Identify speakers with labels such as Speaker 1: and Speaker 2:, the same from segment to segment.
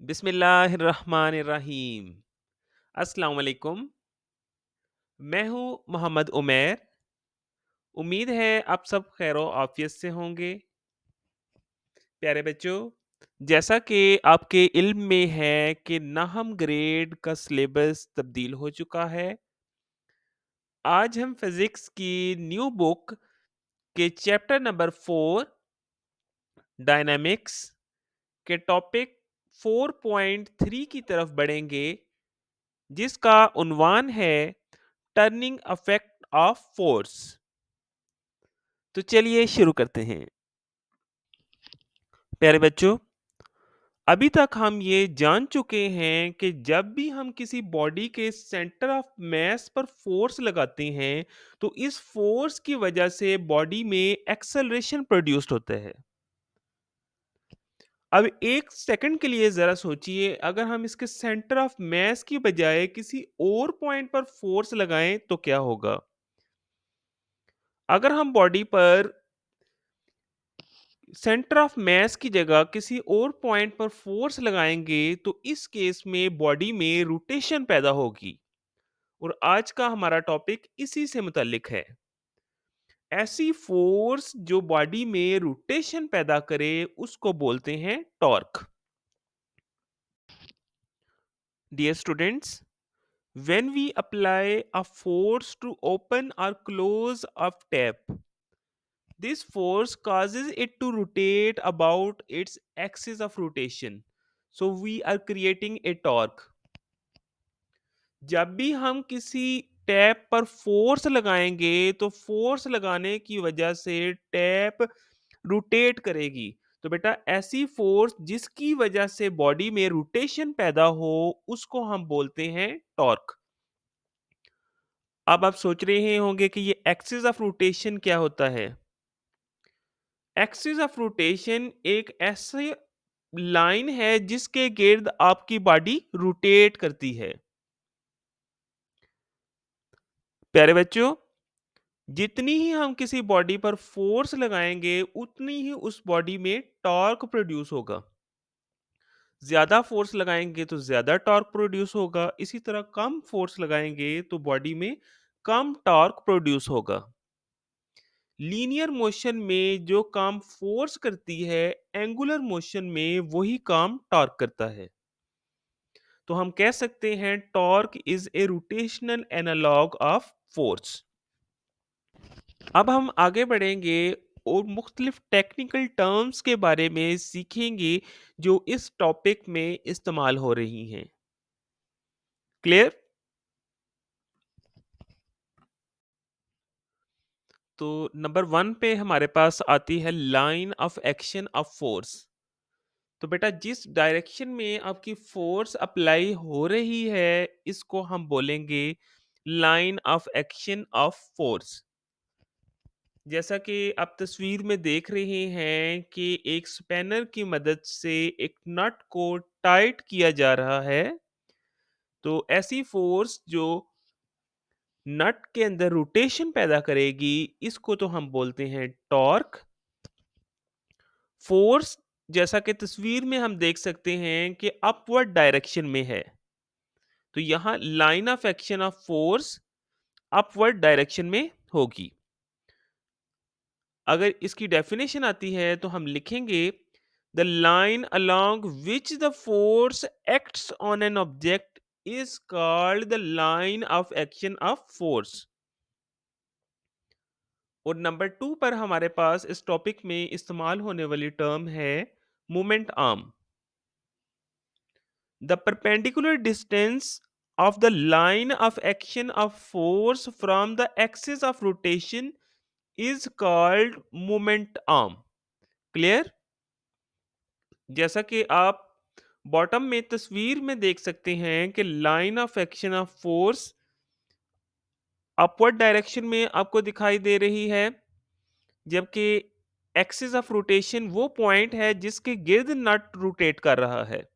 Speaker 1: बिस्मिल्लाहिर्रहमानिर्रहीम। अस्सलाम वालेकुम। मैं हूँ मोहम्मद उमैर। उम्मीद है आप सब खैरो आफियत से होंगे। प्यारे बच्चों, जैसा कि आपके इल्म में है कि नाहम ग्रेड का सिलेबस तब्दील हो चुका है। आज हम फिजिक्स की न्यू बुक के चैप्टर नंबर 4 डायनामिक्स के टॉपिक 4.3 की तरफ बढ़ेंगे, जिसका उन्वान है टर्निंग अफेक्ट ऑफ फोर्स। तो चलिए शुरू करते हैं। प्यारे बच्चों, अभी तक हम ये जान चुके हैं कि जब भी हम किसी बॉडी के सेंटर ऑफ मास पर फोर्स लगाते हैं, तो इस फोर्स की वजह से बॉडी में एक्सेलरेशन प्रोड्यूस्ड होता है। अब एक सेकंड के लिए जरा सोचिए, अगर हम इसके सेंटर ऑफ मास की बजाय किसी और पॉइंट पर फोर्स लगाएं तो क्या होगा। अगर हम बॉडी पर सेंटर ऑफ मास की जगह किसी और पॉइंट पर फोर्स लगाएंगे, तो इस केस में बॉडी में रोटेशन पैदा होगी। और आज का हमारा टॉपिक इसी से मुताल्लिक है। ऐसी फोर्स जो बॉडी में रोटेशन पैदा करे उसको बोलते हैं torque. Dear students, when we apply a force to open or close a tap, this force causes it to rotate about its axis of rotation. So we are creating a torque. जब भी हम किसी tap पर force लगाएंगे तो force लगाने की वजह से टैप रोटेट करेगी। तो बेटा ऐसी फोर्स जिसकी वजह से बॉडी में रोटेशन पैदा हो उसको हम बोलते हैं टॉर्क। अब आप सोच रहे होंगे कि ये एक्सिस ऑफ रोटेशन क्या होता है। एक्सिस ऑफ रोटेशन एक ऐसी लाइन है जिसके गिर्द आपकी बॉडी रोटेट करती है। प्यारे बच्चों, जितनी ही हम किसी बॉडी पर फोर्स लगाएंगे उतनी ही उस बॉडी में टॉर्क प्रोड्यूस होगा। ज्यादा फोर्स लगाएंगे तो ज्यादा टॉर्क प्रोड्यूस होगा, इसी तरह कम फोर्स लगाएंगे तो बॉडी में कम टॉर्क प्रोड्यूस होगा। लीनियर मोशन में जो काम फोर्स करती है, एंगुलर मोशन में वही काम टॉर्क करता है। तो हम कह सकते हैं torque is a rotational analogue of force. अब हम आगे बढ़ेंगे और मुख्तलिफ टेक्निकल टर्म्स के बारे में सीखेंगे जो इस टॉपिक में इस्तेमाल हो रही हैं। क्लियर? तो नंबर 1 पे हमारे पास आती है line of action of force. तो बेटा जिस डायरेक्शन में आपकी फोर्स अप्लाई हो रही है इसको हम बोलेंगे line of action of force. जैसा कि आप तस्वीर में देख रहे हैं कि एक स्पैनर की मदद से एक नट को टाइट किया जा रहा है। तो ऐसी फोर्स जो नट के अंदर रोटेशन पैदा करेगी इसको तो हम बोलते हैं टॉर्क। फोर्स जैसा कि तस्वीर में हम देख सकते हैं कि अपवर्ड डायरेक्शन में है। तो यहाँ line of action of force upward direction में होगी। अगर इसकी डेफिनेशन आती है तो हम लिखेंगे the line along which the force acts on an object is called the line of action of force. और नंबर 2 पर हमारे पास इस टॉपिक में इस्तेमाल होने वाली टर्म है moment arm. The perpendicular distance of the line of action of force from the axis of rotation is called moment arm. Clear? जैसा कि आप बॉटम में तस्वीर में देख सकते हैं कि line of action of force upward direction में आपको दिखाई दे रही है, जबकि एक्सिस ऑफ रोटेशन वो पॉइंट है जिसके गिर्द नट रोटेट कर रहा है।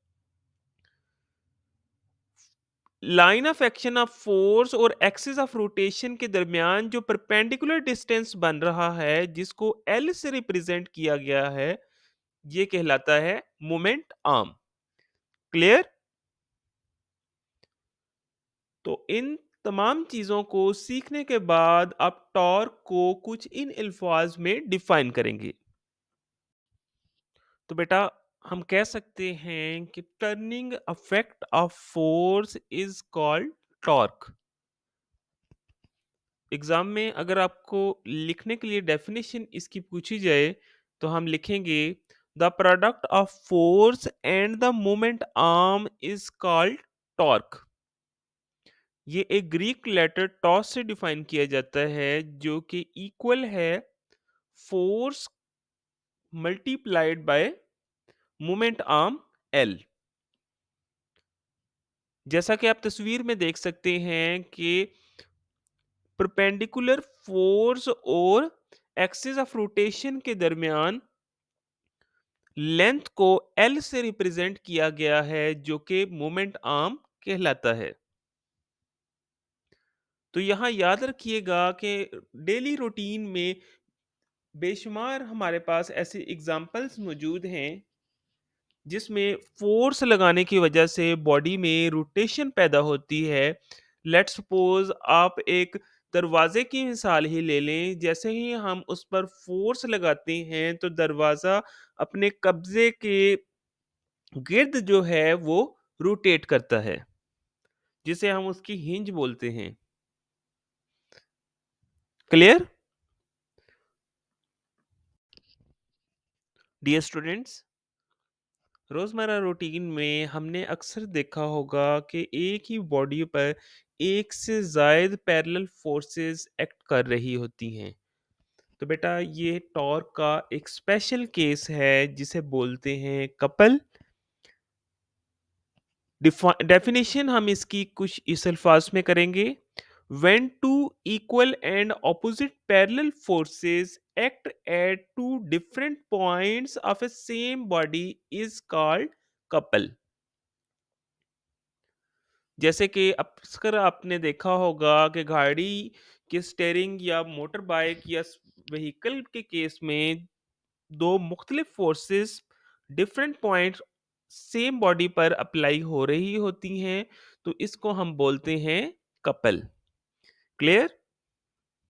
Speaker 1: Line of action of force और एक्सिस ऑफ रोटेशन के दरमियान जो परपेंडिकुलर डिस्टेंस बन रहा है जिसको एल से रिप्रेजेंट किया गया है, ये कहलाता है मोमेंट आर्म। क्लियर? तो इन तमाम चीज़ों को सीखने के बाद आप टॉर्क को कुछ इन अल्फाज में डिफाइन करेंगे। तो बेटा हम कह सकते हैं कि turning affect of force is called torque. Exam में अगर आपको लिखने के लिए डेफिनेशन इसकी पूछी जाए तो हम लिखेंगे the product of force and the moment arm is called torque. ये एक ग्रीक लेटर टॉस से डिफाइन किया जाता है जो कि इक्वल है force multiplied by moment arm L. जैसा कि आप तस्वीर में देख सकते हैं कि परपेंडिकुलर फोर्स और एक्सिस ऑफ रोटेशन के दरमियान लेंथ को एल से रिप्रेजेंट किया गया है जो कि मोमेंट आर्म कहलाता है। तो यहाँ याद रखिएगा कि डेली रूटीन में बेशुमार हमारे पास ऐसे एग्जाम्पल्स मौजूद हैं जिसमें फोर्स लगाने की वजह से बॉडी में रोटेशन पैदा होती है। लेट्स सपोज आप एक दरवाजे की मिसाल ही ले लें, जैसे ही हम उस पर फोर्स लगाते हैं तो दरवाज़ा अपने कब्जे के गिर्द जो है वो रोटेट करता है, जिसे हम उसकी हिंज बोलते हैं। क्लियर? डियर स्टूडेंट्स, रोज़मर्रा रूटीन में हमने अक्सर देखा होगा कि एक ही बॉडी पर एक से ज़ायद पैरेलल फोर्सेस एक्ट कर रही होती हैं। तो बेटा ये टॉर्क का एक स्पेशल केस है जिसे बोलते हैं कपल। डेफिनेशन हम इसकी कुछ इस अल्फाज में करेंगे। When two equal and opposite parallel forces act at two different points of a same body is called couple. जैसे कि अक्सर आपने देखा होगा कि गाड़ी के स्टीयरिंग या मोटर बाइक या व्हीकल के केस में दो मुख्तलिफ forces different point same body पर अप्लाई हो रही होती हैं, तो इसको हम बोलते हैं कपल। क्लियर?